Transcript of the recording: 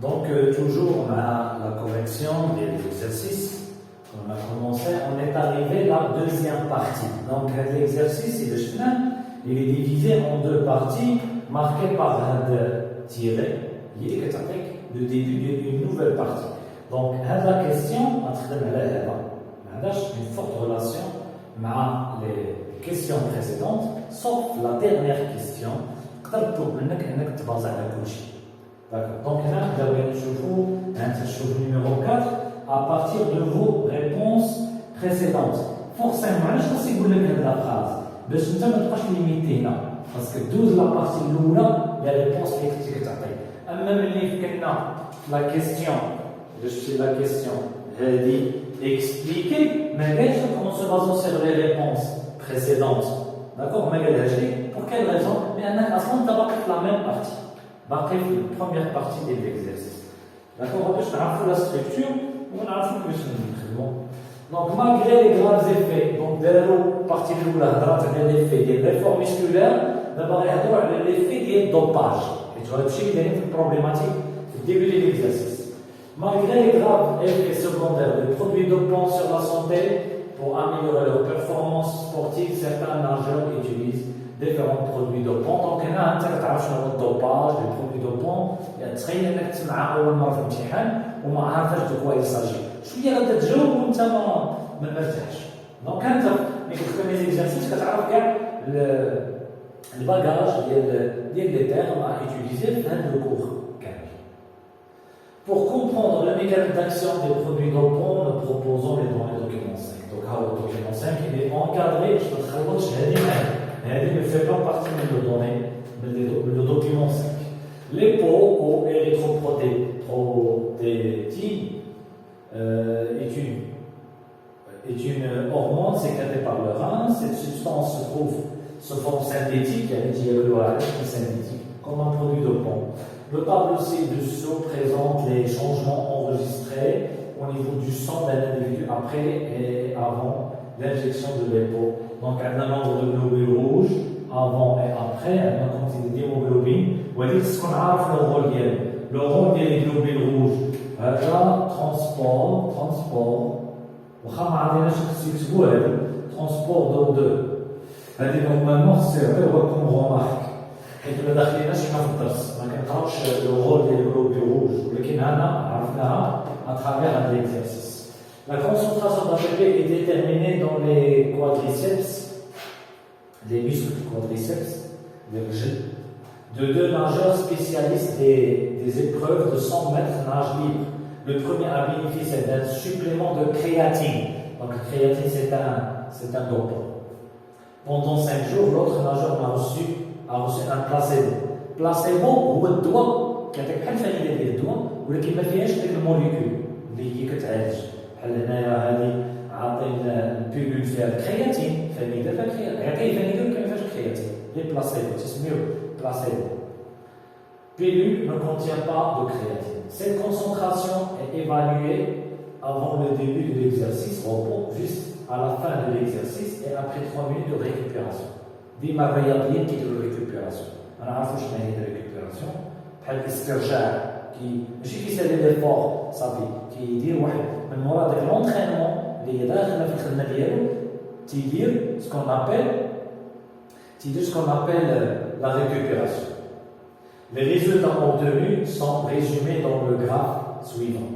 Donc, toujours la correction des exercices qu'on a commencé, on est arrivé à la deuxième partie. Donc, l'exercice, il est divisé en deux parties, marquées par un tiret, le début d'une nouvelle partie. Donc, la question, a une forte relation avec les questions précédentes, sauf la dernière question, D'accord. Donc là, vous avez le numéro 4 à partir de vos réponses précédentes. Forcément, je ne sais pas si vous avez la phrase. Mais je ne sais pas si vous limiter là. Parce que 12 la partie de l'oula, les réponses électriques. Même la question, je suis la question, elle dit expliquer, mais on se base sur les réponses précédentes. D'accord? Pour quelle raison? Mais on a la même partie. La première partie de l'exercice. D'accord? On a la structure, on a la donc, malgré les graves effets, donc, de la partie de l'effet des réformes musculaires, d'abord, il y a l'effet des dopages. Et tu vas voir une problématique au début de l'exercice. Malgré les graves effets secondaires des produits dopants sur la santé, pour améliorer leur performance sportive, certains nageurs utilisent différents produits dopants. Donc, il y a un dopage, des produits dopants. Il y a très bien que tu m'as أول مرة في الامتحان وما عارفش de quoi il s'agit. شوية غادي تجاوب وأنت ما مرتاحش. Donc, أنت ملي كتكون لي زيكزارسيس كتعرف كاع الباغاج ديال لي تيرم à utiliser في هذا الكور كامل. Pour comprendre le mécanisme d'action des produits dopants, nous proposons les documents 5. Donc, le document 5 il est encadré, je ne ne fait pas partie de nos données, mais le document 5. L'épo érythropoïétine est une hormone sécrétée par le rein. Cette substance se trouve sous forme synthétique, elle est synthétique, comme un produit dopant. Le tableau ci-dessous présente les changements enregistrés au niveau du sang d'un individu après et avant l'injection de l'épo. Donc, un nombre de globules rouges avant et après, un quantité d'hémoglobine. Vous voyez ce qu'on a fait le rôle des globules rouges. Transport, transport d'O2. Donc, maintenant, c'est vrai qu'on remarque. Et que le dakhilina شي ما في الدرس ما كنقراوش le rôle des globules rouges ولكن هنا عرفناها à travers l'exercice. La concentration d'ATP est déterminée dans les quadriceps, les muscles du quadriceps, de deux nageurs spécialistes des épreuves de 100 mètres nage libre. Le premier a bénéficié d'un supplément de créatine. Donc, la créatine, c'est un dopant. Pendant 5 jours, l'autre nageur a reçu un placebo. Placebo هو الدواء كيعطيك بحال الفائده ديال الدواء ولكن ما فيهاش ديك الموليكول اللي هي كتعالج بحال هنايا هذه عاطين البيلول فيها الكرياتين فانيدا فيها الكرياتين يعطيه فانيدا ولكن ما فيهاش الكرياتين لي بلاسيبو تسميوه بلاسيبو. Pilule ne contient pas de créatine. Cette concentration est évaluée avant le début de l'exercice repos, juste à la fin de l'exercice et après 3 minutes de récupération. ديما الرياضيين كيديروا ريكوبيراسيون. انا عارف واش معنى هاد ريكوبيراسيون بحال الاسترجاع ماشي كيسالي لي فور صافي كيدير واحد من مورا داك لونترينمون اللي هي داخله في الخدمه ديالو تيدير سكون ابل la récupération. Les résultats obtenus sont résumés dans le graphe suivant.